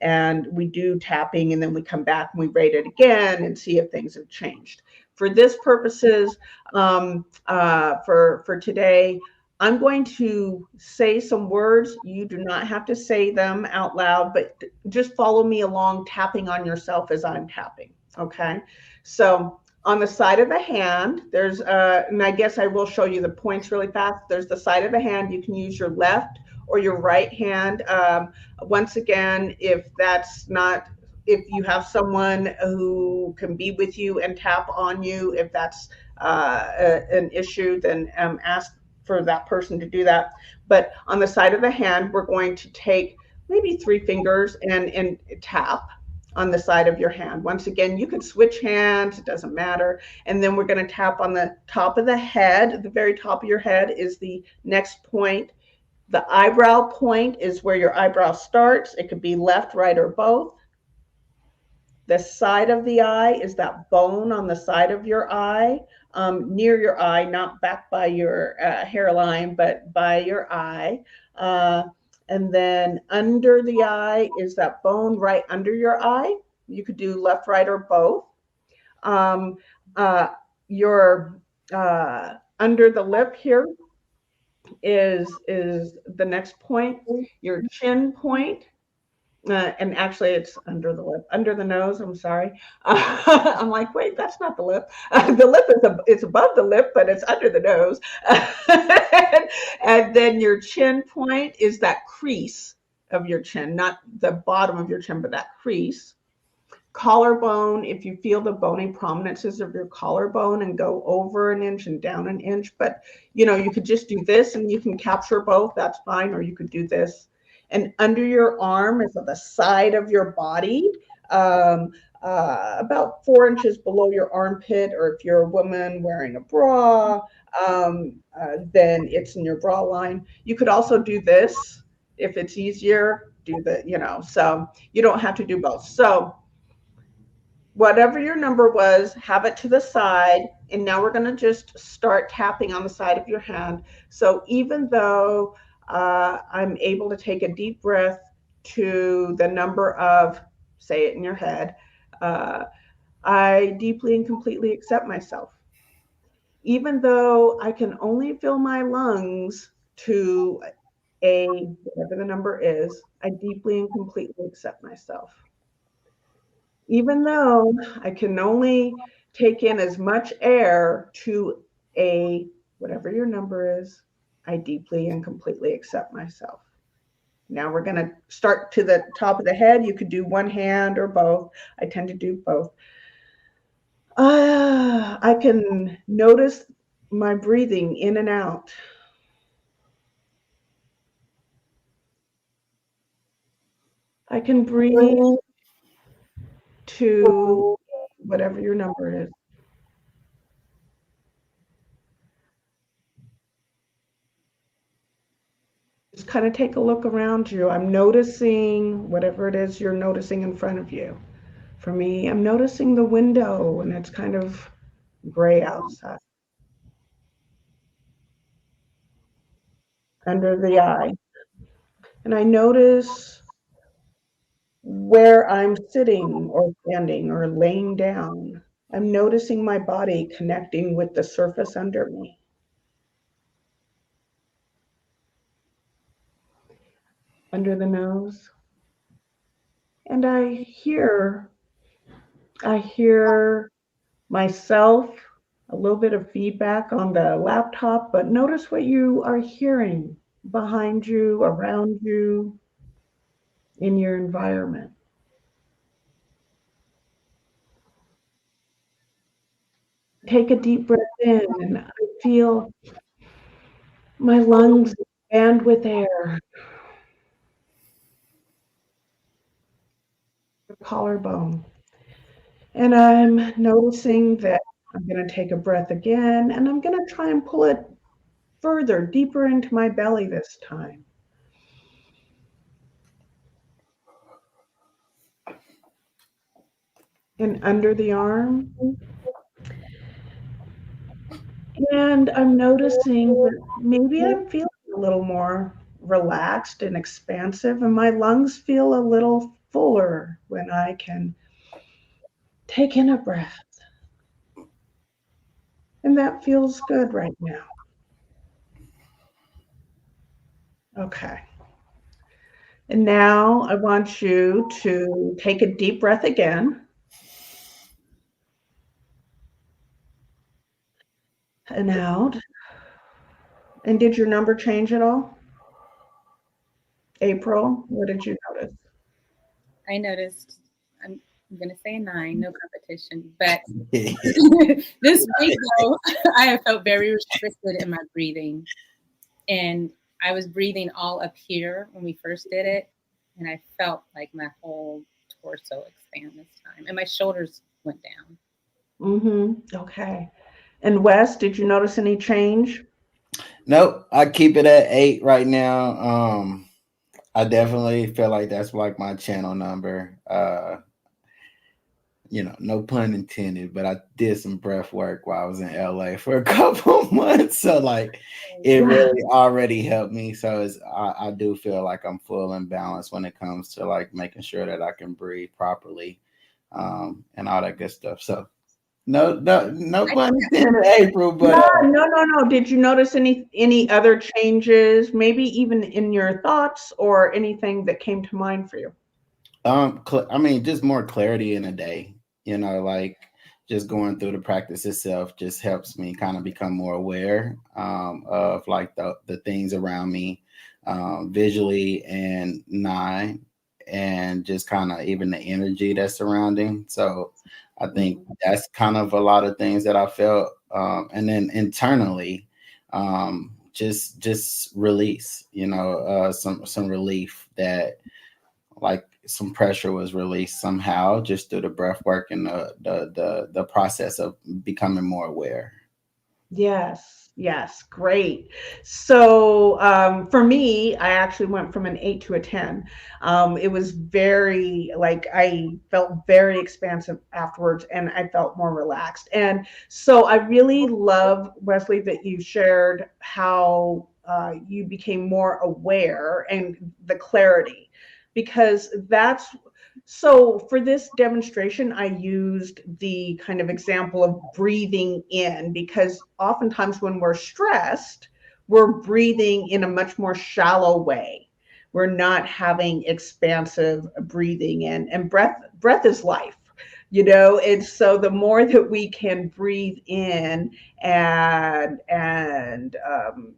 and we do tapping, and then we come back and we rate it again and see if things have changed. For this purposes, for today, I'm going to say some words. You do not have to say them out loud, but just follow me along, tapping on yourself as I'm tapping. Okay. So on the side of the hand, and I guess I will show you the points really fast. There's the side of the hand. You can use your left or your right hand. Once again, if you have someone who can be with you and tap on you, if that's an issue, then ask for that person to do that. But on the side of the hand, we're going to take maybe 3 fingers and tap on the side of your hand. Once again, you can switch hands, it doesn't matter. And then we're going to tap on the top of the head. The very top of your head is the next point. The eyebrow point is where your eyebrow starts. It could be left, right, or both. The side of the eye is that bone on the side of your eye, near your eye, not back by your hairline, but by your eye. And then under the eye is that bone right under your eye. You could do left, right, or both. Your under the lip here is the next point. Your chin point. And actually it's under the lip, under the nose. I'm sorry. I'm like, wait, that's not the lip. The lip it's above the lip, but it's under the nose. And then your chin point is that crease of your chin, not the bottom of your chin, but that crease. Collarbone, if you feel the bony prominences of your collarbone and go over an inch and down an inch, but you could just do this and you can capture both, that's fine, or you could do this. And under your arm is on the side of your body, about 4 inches below your armpit, or if you're a woman wearing a bra, then it's in your bra line. You could also do this if it's easier, so you don't have to do both. So whatever your number was, have it to the side. And now we're going to just start tapping on the side of your hand. So even though I'm able to take a deep breath to the number of, say it in your head, I deeply and completely accept myself. Even though I can only fill my lungs to whatever the number is, I deeply and completely accept myself. Even though I can only take in as much air to whatever your number is, I deeply and completely accept myself. Now we're going to start to the top of the head. You could do one hand or both. I tend to do both. I can notice my breathing in and out. I can breathe to whatever your number is. Just kind of take a look around you. I'm noticing whatever it is you're noticing in front of you. For me, I'm noticing the window and it's kind of gray outside. Under the eye. And I notice where I'm sitting or standing or laying down. I'm noticing my body connecting with the surface under me. Under the nose. And I hear myself a little bit of feedback on the laptop, but notice what you are hearing behind you, around you, in your environment. Take a deep breath in, and I feel my lungs expand with air. Your collarbone. And I'm noticing that I'm going to take a breath again, and I'm going to try and pull it further, deeper into my belly this time. And under the arm. And I'm noticing that maybe I'm feeling a little more relaxed and expansive, and my lungs feel a little fuller when I can take in a breath. And that feels good right now. Okay. And now I want you to take a deep breath again. And out. And did your number change at all? April, what did you notice? I noticed, I'm going to say a 9, no competition, but this week though, I have felt very restricted in my breathing. And I was breathing all up here when we first did it. And I felt like my whole torso expand this time. And my shoulders went down. Okay. And Wes, did you notice any change? Nope, I keep it at 8 right now. I definitely feel like that's like my channel number. No pun intended, but I did some breath work while I was in LA for a couple months. So like it really already helped me. So I do feel like I'm full and balanced when it comes to like making sure that I can breathe properly, and all that good stuff. So no pun intended, April, but no. Did you notice any other changes, maybe even in your thoughts or anything that came to mind for you? Just more clarity in a day. Like just going through the practice itself just helps me kind of become more aware of like the things around me, visually and and just kind of even the energy that's surrounding. So I think that's kind of a lot of things that I felt. And then internally, just release, some relief that like some pressure was released somehow just through the breath work and the process of becoming more aware. Yes, great. So for me, I actually went from an 8 to a 10. It was I felt very expansive afterwards, and I felt more relaxed. And so I really love, Wesley, that you shared how you became more aware and the clarity, because so for this demonstration, I used the kind of example of breathing in, because oftentimes when we're stressed, we're breathing in a much more shallow way. We're not having expansive breathing in, and breath is life. And so the more that we can breathe in and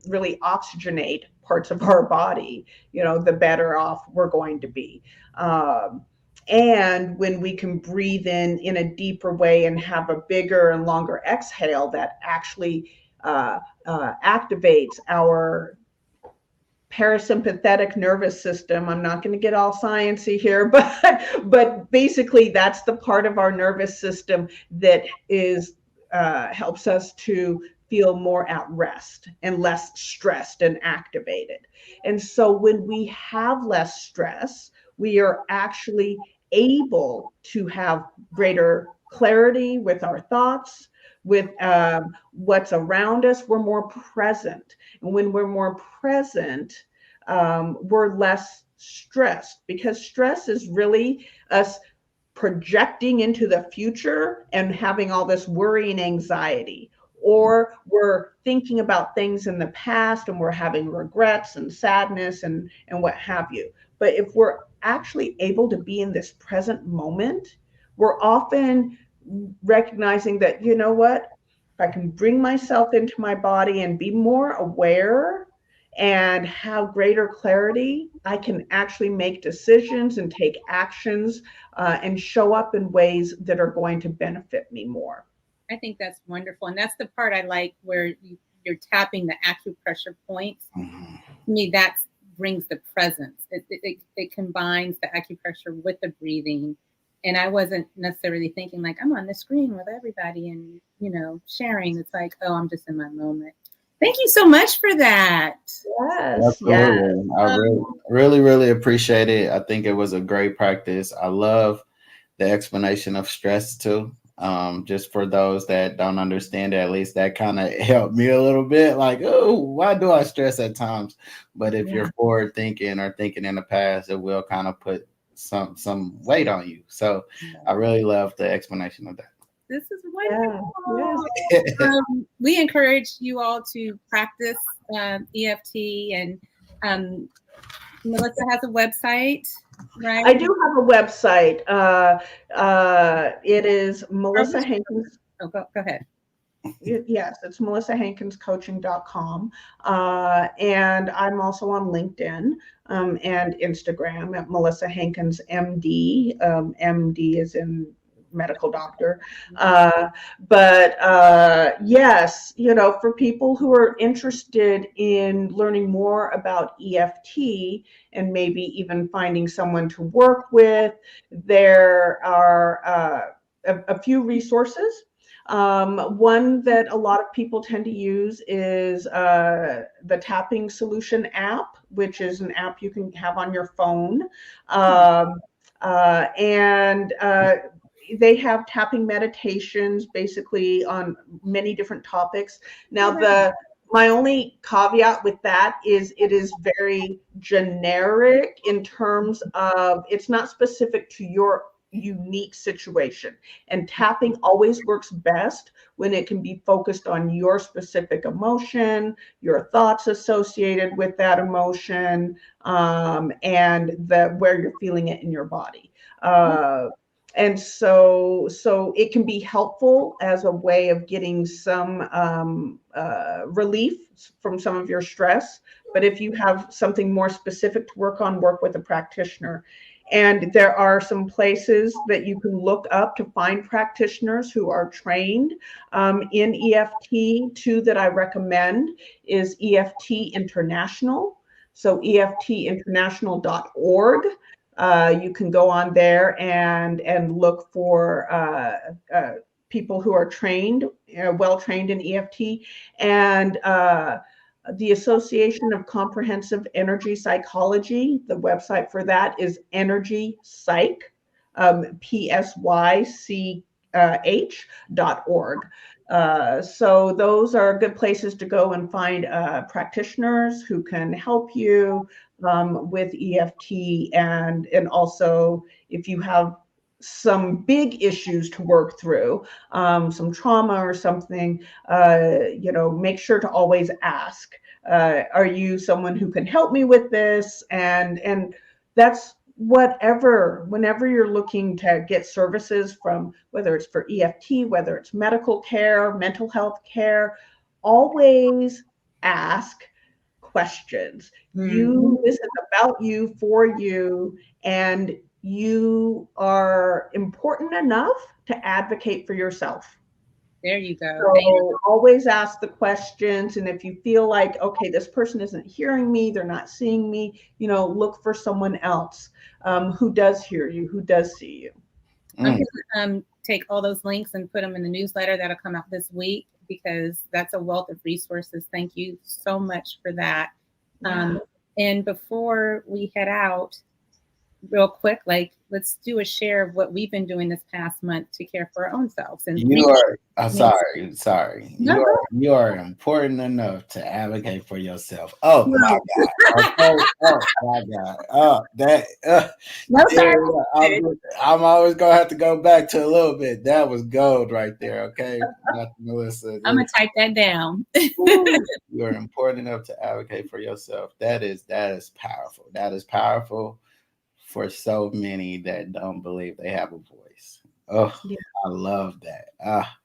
really oxygenate parts of our body, the better off we're going to be. And when we can breathe in a deeper way and have a bigger and longer exhale, that actually activates our parasympathetic nervous system. I'm not going to get all sciencey here, but basically that's the part of our nervous system that helps us to feel more at rest and less stressed and activated. And so when we have less stress, we are actually able to have greater clarity with our thoughts, with what's around us. We're more present. And when we're more present, we're less stressed, because stress is really us projecting into the future and having all this worry and anxiety. Or we're thinking about things in the past and we're having regrets and sadness and what have you. But if we're actually able to be in this present moment, we're often recognizing that, you know what, I can bring myself into my body and be more aware and have greater clarity, I can actually make decisions and take actions and show up in ways that are going to benefit me more. I think that's wonderful. And that's the part I like where you're tapping the acupressure points. Mm-hmm. To me, that brings the presence. It combines the acupressure with the breathing. And I wasn't necessarily thinking like, I'm on the screen with everybody and, sharing. It's like, oh, I'm just in my moment. Thank you so much for that. Yes. Absolutely. Yes. I really appreciate it. I think it was a great practice. I love the explanation of stress too. Just for those that don't understand it, at least that kind of helped me a little bit. Like, oh, why do I stress at times? But if you're forward thinking or thinking in the past, it will kind of put some weight on you. So I really love the explanation of that. This is wonderful. Yeah. We encourage you all to practice EFT, and Melissa has a website, right? I do have a website. It is Melissa Hankins. Oh, go ahead. Yes, it's melissahankinscoaching.com. And I'm also on LinkedIn and Instagram at Melissa Hankins MD. MD is in medical doctor. Yes, for people who are interested in learning more about EFT and maybe even finding someone to work with, there are a few resources. One that a lot of people tend to use is the Tapping Solution app, which is an app you can have on your phone. They have tapping meditations basically on many different topics. Now, my only caveat with that is it is very generic in terms of it's not specific to your unique situation. And tapping always works best when it can be focused on your specific emotion, your thoughts associated with that emotion, and where you're feeling it in your body. And so it can be helpful as a way of getting some relief from some of your stress. But if you have something more specific to work on, work with a practitioner. And there are some places that you can look up to find practitioners who are trained in EFT. Two that I recommend is EFT International. So EFTinternational.org. You can go on there and look for people who are trained, well trained in EFT, and the Association of Comprehensive Energy Psychology. The website for that is Energy Psych, PSYCH.org. So those are good places to go and find practitioners who can help you with EFT, and also if you have some big issues to work through, some trauma or something, make sure to always ask, are you someone who can help me with this? And that's whenever you're looking to get services from, whether it's for EFT, whether it's medical care, mental health care, always ask questions. This is about you, for you, and you are important enough to advocate for yourself. There you go. So always ask the questions. And if you feel like, okay, this person isn't hearing me, they're not seeing me, look for someone else who does hear you, who does see you. I'm going to take all those links and put them in the newsletter that'll come out this week, because that's a wealth of resources. Thank you so much for that. And before we head out, real quick, let's do a share of what we've been doing this past month to care for our own selves. And sorry. No, you are important enough to advocate for yourself. Oh my God. Okay. Oh my God. Oh, that. I'm always gonna have to go back to a little bit. That was gold right there. Okay, Dr. Melissa. I'm gonna type that down. You are important enough to advocate for yourself. That is powerful. That is powerful for so many that don't believe they have a voice. Oh, Yeah. I love that.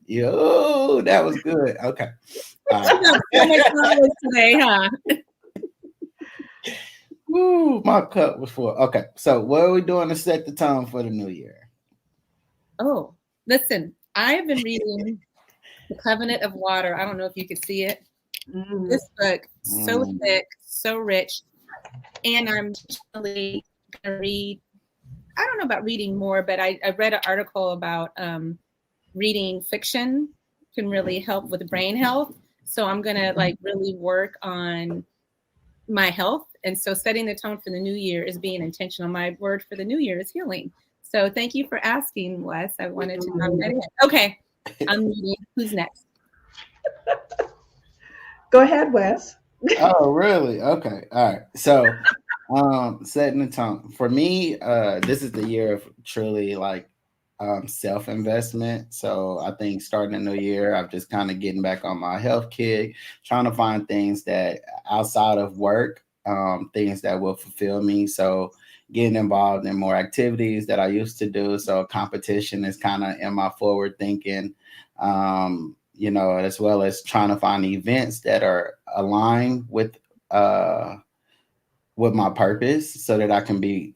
Yo, that was good. Okay. All You got so much knowledge today, huh? Woo, my cup was full. Okay, so what are we doing to set the tone for the new year? Oh, listen, I have been reading The Covenant of Water. I don't know if you could see it. Mm. This book, so Mm. thick, so rich. And I'm really going to read, I don't know about reading more, but I read an article about reading fiction can really help with brain health. So I'm going to like really work on my health. And so setting the tone for the new year is being intentional. My word for the new year is healing. So thank you for asking, Wes. I wanted to know that. Okay, I'm reading. Who's next? Go ahead, Wes. Oh, really? Okay. All right. So, setting the tone for me. This is the year of truly like self-investment. So I think starting a new year, I'm just kind of getting back on my health kick, trying to find things that outside of work, things that will fulfill me. So getting involved in more activities that I used to do. So competition is kind of in my forward thinking. As well as trying to find events that are aligned with my purpose so that I can be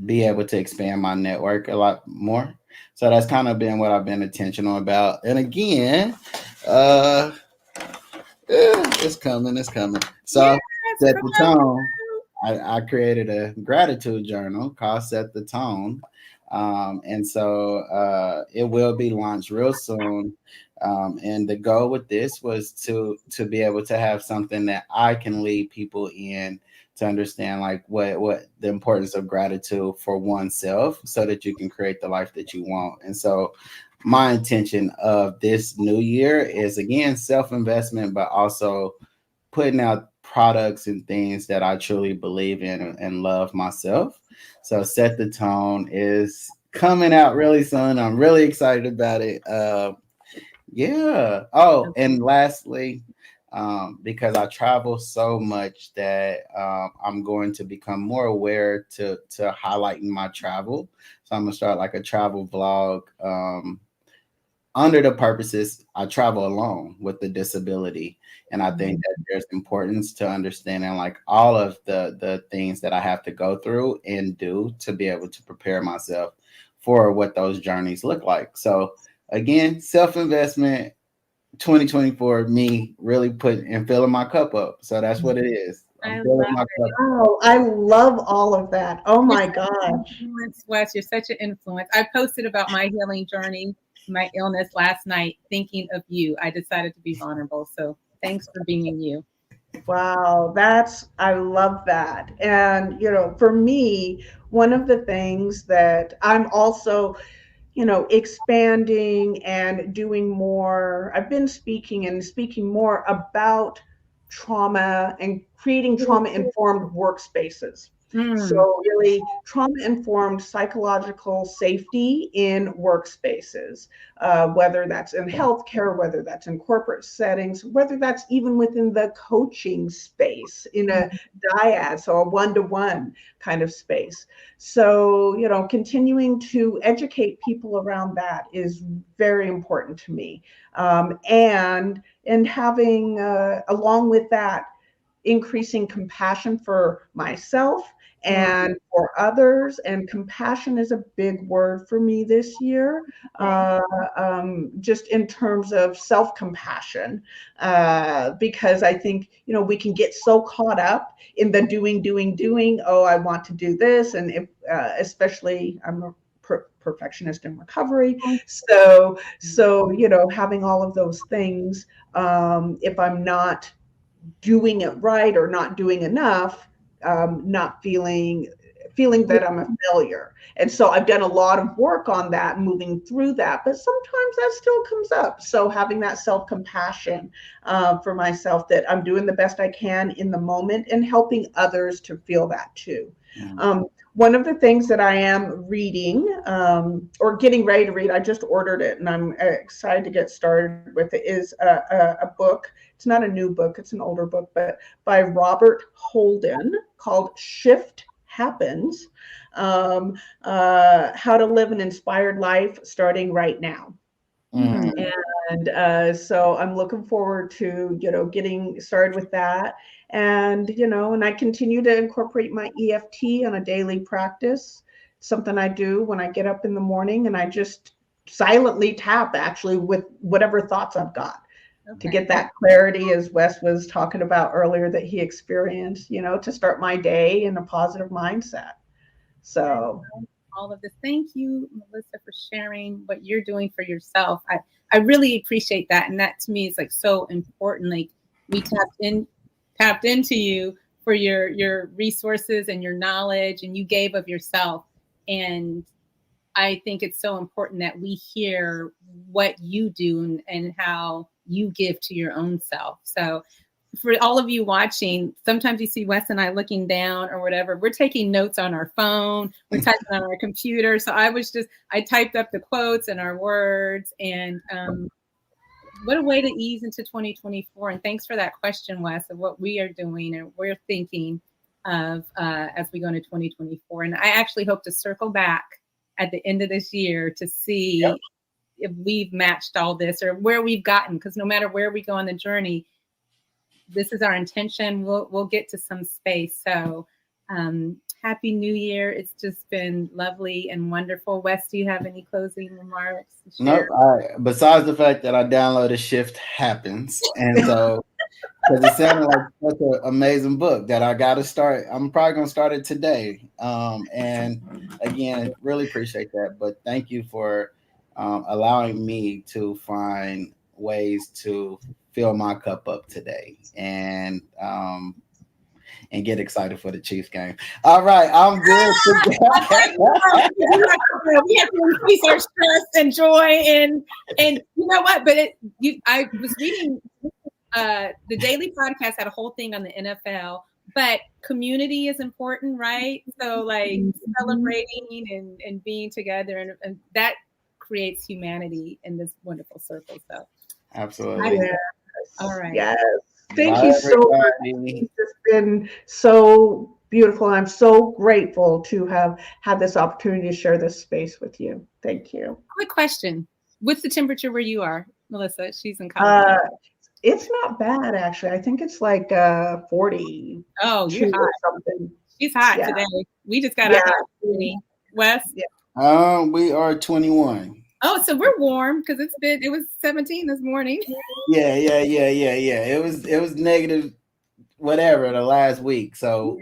able to expand my network a lot more. So that's kind of been what I've been intentional about. And again, it's coming. So set the tone. I created a gratitude journal called Set the Tone. And so it will be launched real soon. And the goal with this was to be able to have something that I can lead people in to understand like what the importance of gratitude for oneself so that you can create the life that you want. And so my intention of this new year is again self-investment, but also putting out products and things that I truly believe in and love myself. So Set the Tone is coming out really soon. I'm really excited about it. Yeah. Oh, and lastly, because I travel so much that I'm going to become more aware to highlighting my travel. So I'm gonna start like a travel vlog. Under the purposes, I travel alone with the disability, and I think that there's importance to understanding like all of the things that I have to go through and do to be able to prepare myself for what those journeys look like. So again, self-investment 2024, me really putting and filling my cup up. So that's what it is. I'm filling my cup. Oh, I love all of that. Oh my gosh. Wes, you're such an influence. I posted about my healing journey, my illness last night, thinking of you. I decided to be vulnerable. So thanks for being you. Wow, I love that. And, for me, one of the things that I'm also, expanding and doing more, I've been speaking more about trauma and creating trauma-informed workspaces. So really trauma-informed psychological safety in workspaces, whether that's in healthcare, whether that's in corporate settings, whether that's even within the coaching space in a dyad, so a one-to-one kind of space. So, continuing to educate people around that is very important to me. And having, along with that, increasing compassion for myself and for others. And compassion is a big word for me this year, just in terms of self-compassion, because I think, we can get so caught up in the doing. Oh, I want to do this. And if, especially I'm a perfectionist in recovery. So, having all of those things, if I'm not doing it right or not doing enough, not feeling that I'm a failure. And so I've done a lot of work on that, moving through that, but sometimes that still comes up. So having that self-compassion for myself, that I'm doing the best I can in the moment and helping others to feel that too. One of the things that I am reading, or getting ready to read, I just ordered it and I'm excited to get started with it, is a book. It's not a new book, it's an older book, but by Robert Holden, called Shift happens, how to live an inspired life starting right now. Mm. And so I'm looking forward to, getting started with that. And, and I continue to incorporate my EFT on a daily practice, something I do when I get up in the morning, and I just silently tap actually with whatever thoughts I've got to get that clarity, as Wes was talking about earlier, that he experienced, to start my day in a positive mindset. So all of this. Thank you, Melissa, for sharing what you're doing for yourself. I really appreciate that. And that to me is like so important. Like we tapped into you for your resources and your knowledge, and you gave of yourself. And I think it's so important that we hear what you do and how you give to your own self. So for all of you watching, sometimes you see Wes and I looking down or whatever. We're taking notes on our phone. We're typing on our computer. So I typed up the quotes and our words. And what a way to ease into 2024. And thanks for that question, Wes, of what we are doing and we're thinking of as we go into 2024. And I actually hope to circle back at the end of this year to see if we've matched all this or where we've gotten. Because no matter where we go on the journey, this is our intention. We'll get to some space. So Happy New Year. It's just been lovely and wonderful. Wes, do you have any closing remarks to share? Nope. Besides the fact that I downloaded Shift Happens. And so, because it sounded like such an amazing book that I got to start. I'm probably going to start it today. And again, really appreciate that. But thank you for allowing me to find ways to fill my cup up today and get excited for the Chiefs game. All right, I'm good. We have to increase our stress and joy, and you know what? But I was reading the daily podcast had a whole thing on the NFL, but community is important, right? So like celebrating and being together, and that creates humanity in this wonderful circle. So absolutely. Yes. All right. Yes. Thank you so much. It's just been so beautiful. I'm so grateful to have had this opportunity to share this space with you. Thank you. Quick question. What's the temperature where you are, Melissa? She's in Colorado. It's not bad, actually. I think it's like 40. Oh, you're hot. Something. She's hot today. We just got out. Wes? Yeah. We are 21. Oh, so we're warm because it was 17 this morning. Yeah. It was negative whatever the last week. So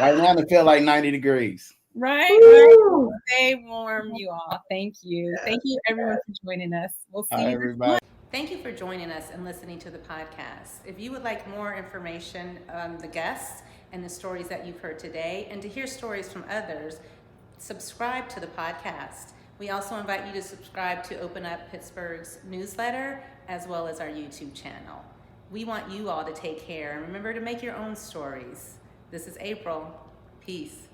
right now it feels like 90 degrees. Right. Stay warm, you all. Thank you. Thank you everyone for joining us. We'll see you everybody. Thank you for joining us and listening to the podcast. If you would like more information on the guests and the stories that you've heard today, and to hear stories from others, subscribe to the podcast. We also invite you to subscribe to Open Up Pittsburgh's newsletter, as well as our YouTube channel. We want you all to take care, and remember to make your own stories. This is April. Peace.